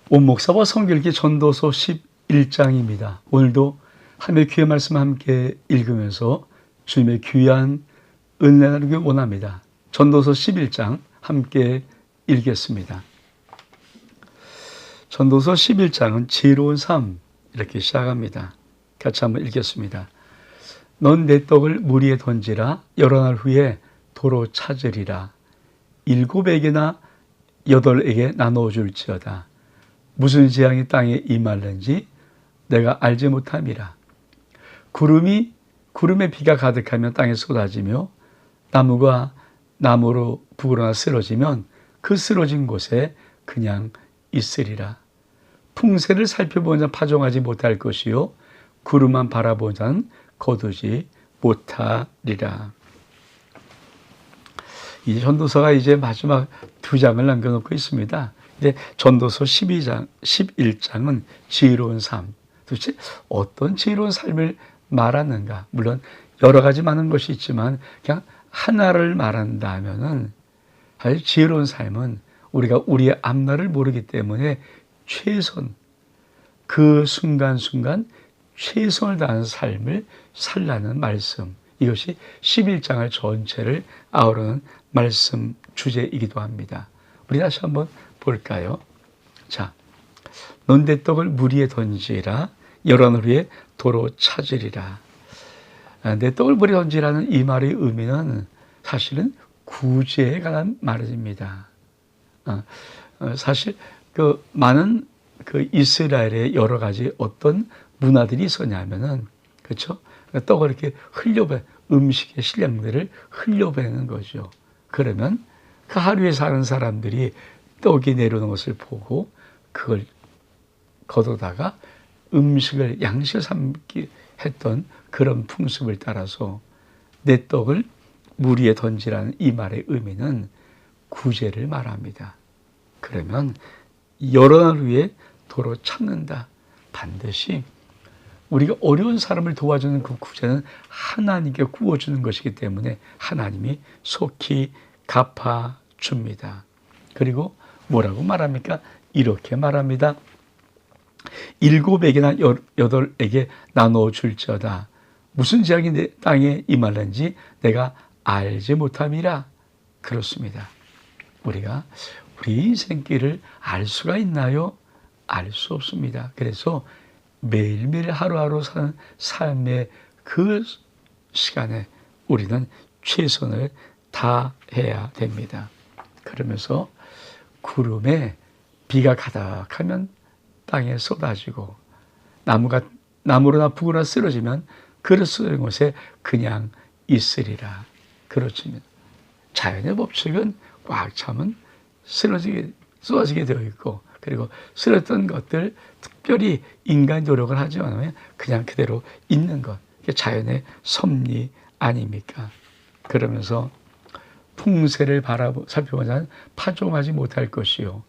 온목사와 성결기 전도서 11장입니다. 오늘도 하나님의 귀한 말씀 함께 읽으면서 주님의 귀한 은혜 나누기 원합니다. 전도서 11장 함께 읽겠습니다. 전도서 11장은 지혜로운 삶 이렇게 시작합니다. 같이 한번 읽겠습니다. 넌 내 떡을 물 위에 던지라. 여러 날 후에 도로 찾으리라. 7에게나 8에게 나눠줄지어다. 무슨 재앙이 땅에 임할는지 내가 알지 못함이라. 구름에 비가 가득하면 땅에 쏟아지며 나무가 나무로 부그러나 쓰러지면 그 쓰러진 곳에 그냥 있으리라. 풍세를 살펴본 자는 파종하지 못할 것이요 구름만 바라본 자는 거두지 못하리라. 이 전도서가 이제 마지막 2장을 남겨놓고 있습니다. 근데 전도서 11장은 지혜로운 삶. 도대체 어떤 지혜로운 삶을 말하는가? 물론 여러 가지 많은 것이 있지만 그냥 하나를 말한다면은 사실 지혜로운 삶은 우리가 우리의 앞날을 모르기 때문에 최선, 그 순간순간 최선을 다하는 삶을 살라는 말씀. 이것이 11장을 전체를 아우르는 말씀 주제이기도 합니다. 우리 다시 한번 볼까요? 자, 넌 내 떡을 물 위에 던지라. 여러 날 후에 도로 찾으리라. 내 떡을 물에 던지라는 이 말의 의미는 사실은 구제에 관한 말입니다. 사실 그 많은 그 이스라엘의 여러 가지 어떤 문화들이 있었냐면은, 그렇죠? 떡을 이렇게 음식의 식량들을 흘려보내는 거죠. 그러면 그 하루에 사는 사람들이 떡이 내려오는 것을 보고 그걸 걷어다가 양식을 삼기 했던 그런 풍습을 따라서 내 떡을 물 위에 던지라는 이 말의 의미는 구제를 말합니다. 그러면 여러 날 후에 도로 찾는다. 반드시 우리가 어려운 사람을 도와주는 그 구제는 하나님께 구워주는 것이기 때문에 하나님이 속히 갚아줍니다. 그리고 뭐라고 말합니까? 이렇게 말합니다. 7에게나 8에게 나눠줄지어다. 무슨 재앙이 내 땅에 임할는지 내가 알지 못함이라. 그렇습니다. 우리가 우리 인생길을 알 수가 있나요? 알 수 없습니다. 그래서 매일매일 하루하루 사는 삶의 그 시간에 우리는 최선을 다해야 됩니다. 그러면서 구름에 비가 가득하면 땅에 쏟아지고 나무로나 북으로나 쓰러지면 그 쓰러진 곳에 그냥 있으리라. 그렇지만 자연의 법칙은 꽉 차면 쏟아지게 되어 있고, 그리고 쓰러졌던 것들 특별히 인간이 노력을 하지 않으면 그냥 그대로 있는 것. 이게 자연의 섭리 아닙니까? 그러면서 풍세를 살펴본 자는 파종하지 못할 것이요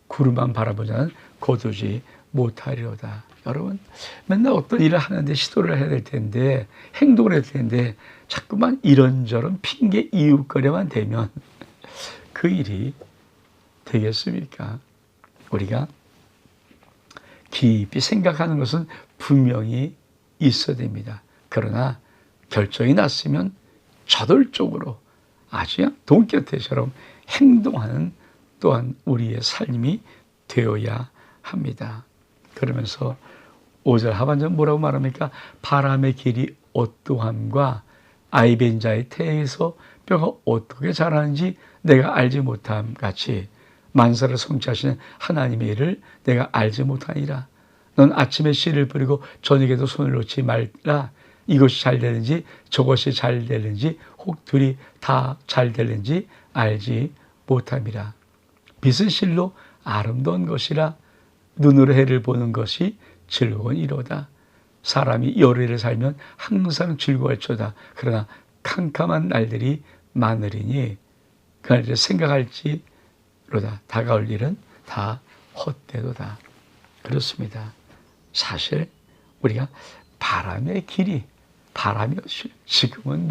구름만 바라본 자는 거두지 못하리로다. 여러분, 맨날 어떤 일을 하는데 시도를 해야 될 텐데, 행동을 해야 될 텐데 자꾸만 이런저런 핑계 이웃거려만 되면 그 일이 되겠습니까? 우리가 깊이 생각하는 것은 분명히 있어야 됩니다. 그러나 결정이 났으면 저돌적으로 아주 돈키호테처럼 행동하는 또한 우리의 삶이 되어야 합니다. 그러면서 5절 하반절 뭐라고 말합니까? 바람의 길이 어떠함과 아이벤자의 태에서 뼈가 어떻게 자라는지 내가 알지 못함 같이 만사를 성취하시는 하나님의 일을 내가 알지 못하니라. 넌 아침에 씨를 뿌리고 저녁에도 손을 놓지 말라. 이것이 잘 되는지 저것이 잘 되는지 혹 둘이 다 잘 되는지 알지 못함이라. 빛은 실로 아름다운 것이라. 눈으로 해를 보는 것이 즐거운 이로다. 사람이 열흘을 살면 항상 즐거울지어다. 그러나 캄캄한 날들이 많으리니 그날을 생각할지로다. 다가올 일은 다 헛되도다. 그렇습니다. 사실 우리가 바람이 지금은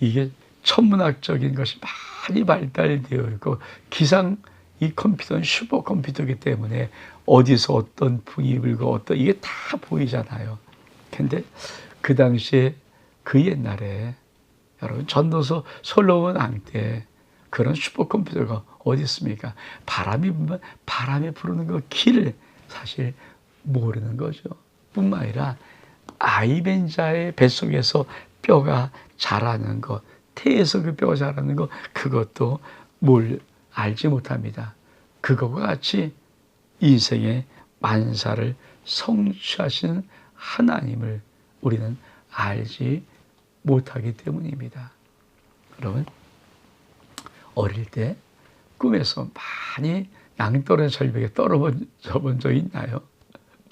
이게 천문학적인 것이 많이 발달되어 있고 기상 이 컴퓨터는 슈퍼컴퓨터이기 때문에 어디서 어떤 풍이 불고 어떤 이게 다 보이잖아요. 근데 그 당시에 그 옛날에 여러분 전도서 솔로몬 왕 때 그런 슈퍼컴퓨터가 어디 있습니까? 바람이 불면 바람이 부르는 그 길을 사실 모르는 거죠. 뿐만 아니라 아이벤자의 뱃속에서 뼈가 자라는 것, 태에서 그 뼈가 자라는 것, 그것도 뭘 알지 못합니다. 그것과 같이 인생의 만사를 성취하시는 하나님을 우리는 알지 못하기 때문입니다. 여러분, 어릴 때 꿈에서 많이 낭떠러지 절벽에 떨어져 본 적 있나요?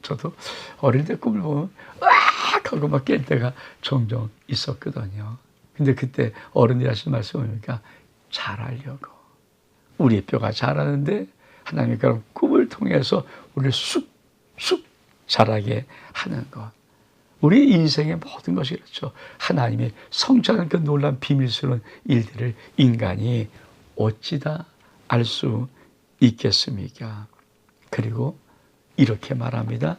저도 어릴 때 꿈을 보면 으악 하고 막 깰 때가 종종 있었거든요. 근데 그때 어른들이 하신 말씀이 뭡니까? 잘하려고. 우리의 뼈가 자라는데 하나님이 그런 꿈을 통해서 우리를 쑥쑥 자라게 하는 것. 우리 인생의 모든 것이 그렇죠. 하나님이 성취하는 그 놀라운 비밀스러운 일들을 인간이 어찌다 알 수 있겠습니까? 그리고 이렇게 말합니다.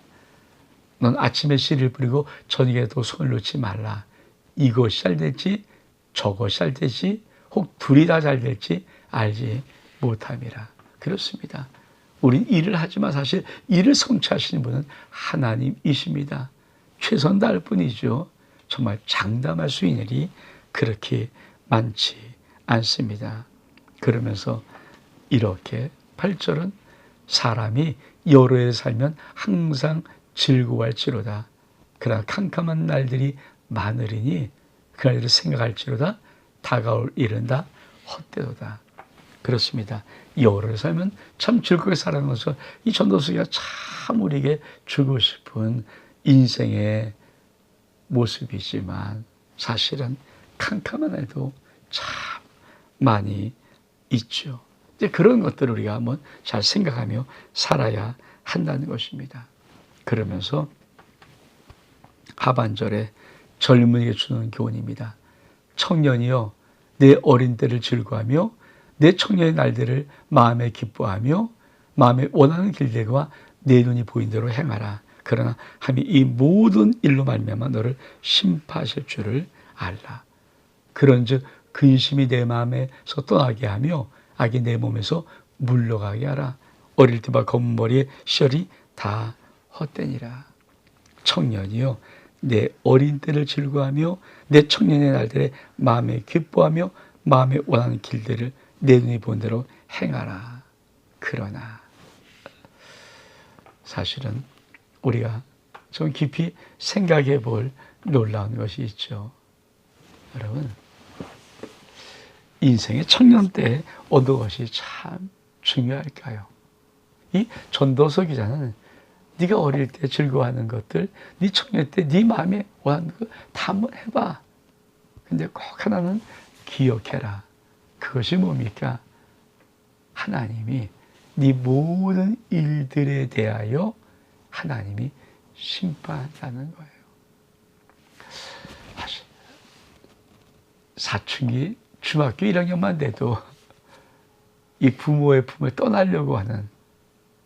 넌 아침에 씨를 뿌리고 저녁에도 손을 놓지 말라. 이것이 잘 될지 저것이 잘 될지 혹 둘이 다 잘 될지 알지 못함이라. 그렇습니다. 우린 일을 하지만 사실 일을 성취하시는 분은 하나님이십니다. 최선 다할 뿐이죠. 정말 장담할 수 있는 일이 그렇게 많지 않습니다. 그러면서 이렇게 8절은 사람이 여러 해 살면 항상 즐거워할지로다. 그러나 캄캄한 날들이 많으리니 그 날들을 생각할지로다. 다가올 일은 다 헛되도다. 그렇습니다. 여러 해 살면 참 즐겁게 살아가는 것은 이 전도서가 참 우리에게 주고 싶은 인생의 모습이지만 사실은 캄캄한 날도 참 많이 있죠. 이제 그런 것들을 우리가 한번 잘 생각하며 살아야 한다는 것입니다. 그러면서 하반절에 젊은이에게 주는 교훈입니다. 청년이여 내 어린 때를 즐거워하며 내 청년의 날들을 마음에 기뻐하며 마음에 원하는 길들과 내 눈이 보인 대로 행하라. 그러나 하나님이 이 모든 일로 말미암아 너를 심판하실 줄을 알라. 그런즉 근심이 내 마음에서 떠나게 하며 악이 내 몸에서 물러가게 하라. 어릴 때와 검은 머리에 시절이 다 헛되니라. 청년이여 내 어린 때를 즐거워하며 내 청년의 날들에 마음에 기뻐하며 마음에 원하는 길들을 내 눈이 본 대로 행하라. 그러나 사실은 우리가 좀 깊이 생각해 볼 놀라운 것이 있죠. 여러분, 인생의 청년 때 어떤 것이 참 중요할까요? 이 전도서 기자는 네가 어릴 때 즐거워하는 것들, 네 청년 때 네 마음에 원하는 거 다 한번 해봐. 근데 꼭 하나는 기억해라. 그것이 뭡니까? 하나님이 네 모든 일들에 대하여 하나님이 심판한다는 거예요. 사춘기 중학교 1학년만 돼도 이 부모의 품을 떠나려고 하는,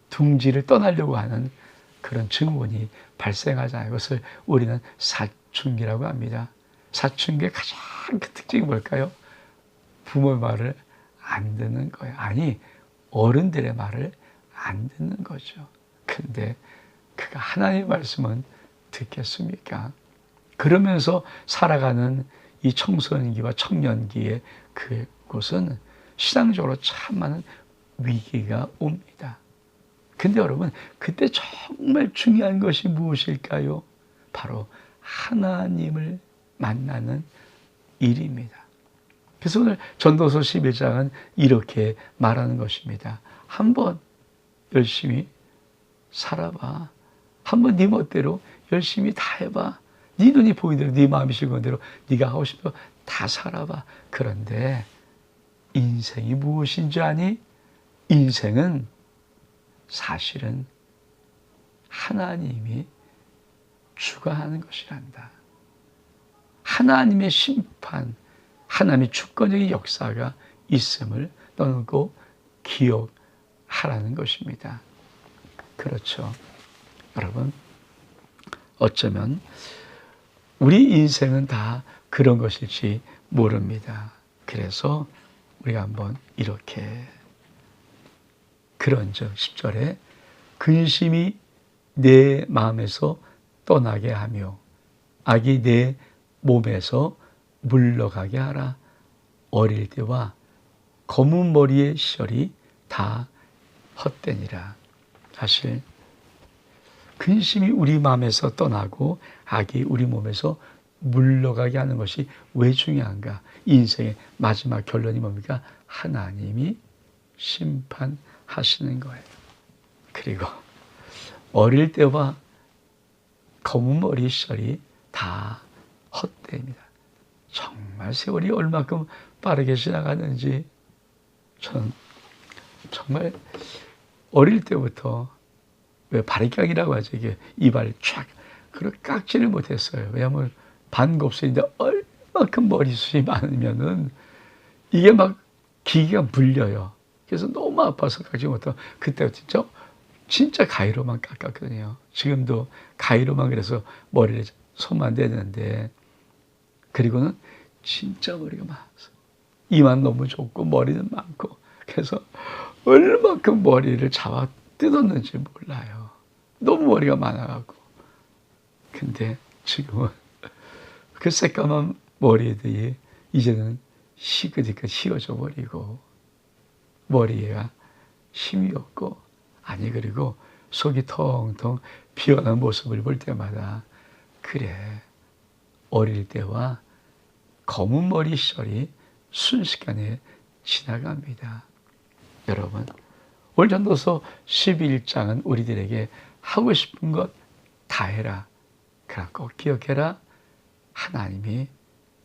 둥지를 떠나려고 하는 그런 증후군이 발생하잖아요. 그것을 우리는 사춘기라고 합니다. 사춘기의 가장 큰 특징이 뭘까요? 부모의 말을 안 듣는 거예요. 아니, 어른들의 말을 안 듣는 거죠. 근데 그가 하나님의 말씀은 듣겠습니까? 그러면서 살아가는 이 청소년기와 청년기의 그곳은 신앙적으로 참 많은 위기가 옵니다. 근데 여러분, 그때 정말 중요한 것이 무엇일까요? 바로 하나님을 만나는 일입니다. 그래서 오늘 전도서 11장은 이렇게 말하는 것입니다. 한번 열심히 살아봐. 한번 네 멋대로 열심히 다 해봐. 네 눈이 보이는 대로, 네 마음이 즐거운 대로 네가 하고 싶은 거 다 살아봐. 그런데 인생이 무엇인지 아니? 인생은 사실은 하나님이 주관하는 것이란다. 하나님의 심판, 하나님의 주권적인 역사가 있음을 너는 꼭 기억하라. 하라는 것입니다. 그렇죠. 여러분, 어쩌면 우리 인생은 다 그런 것일지 모릅니다. 그래서 우리가 한번 이렇게 그런즉 10절에 근심이 내 마음에서 떠나게 하며 악이 내 몸에서 물러가게 하라. 어릴 때와 검은 머리의 시절이 다 헛되니라. 사실 근심이 우리 마음에서 떠나고 악이 우리 몸에서 물러가게 하는 것이 왜 중요한가? 인생의 마지막 결론이 뭡니까? 하나님이 심판하시는 거예요. 그리고 어릴 때와 검은 머리 시절이 다 헛되입니다. 정말 세월이 얼마큼 빠르게 지나가는지 저는 정말 어릴 때부터 왜 바리깡이라고 하죠. 이게 이발 촥 그렇게 깎지를 못했어요. 왜냐하면 반곱슬인데 얼마큼 머리숱이 많으면은 이게 막 기계가 물려요. 그래서 너무 아파서 깎지 못하고 그때부터 진짜 가위로만 깎았거든요. 지금도 가위로만 그래서 머리를 손만 대는데 그리고는 진짜 머리가 많아서 이만 너무 좁고 머리는 많고 그래서 얼마큼 머리를 잡아 뜯었는지 몰라요. 너무 머리가 많아가지고. 근데 지금은 그 새까만 머리들이 이제는 시그니까 휘어져 버리고 머리가 힘이 없고 아니 그리고 속이 텅텅 비어난 모습을 볼 때마다 그래 어릴 때와 검은 머리 시절이 순식간에 지나갑니다. 여러분 오늘 전도서 11장은 우리들에게 하고 싶은 것 다 해라. 그러나 꼭 기억해라. 하나님이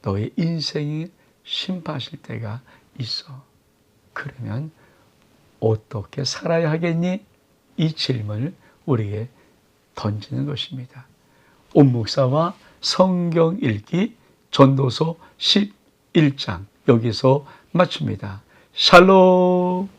너의 인생을 심판하실 때가 있어. 그러면 어떻게 살아야 하겠니? 이 질문을 우리에게 던지는 것입니다. 온 목사와 성경 읽기 전도서 11장 여기서 마칩니다. 샬롬.